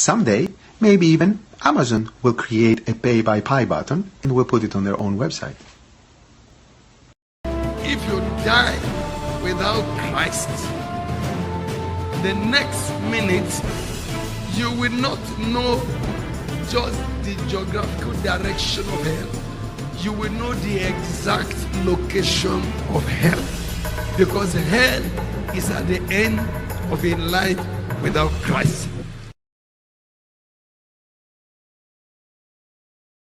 Someday, maybe even Amazon will create a pay by Pi button and will put it on their own website. If you die without Christ, the next minute you will not know just the geographical direction of hell. You will know the exact location of hell, because hell is at the end of a life without Christ.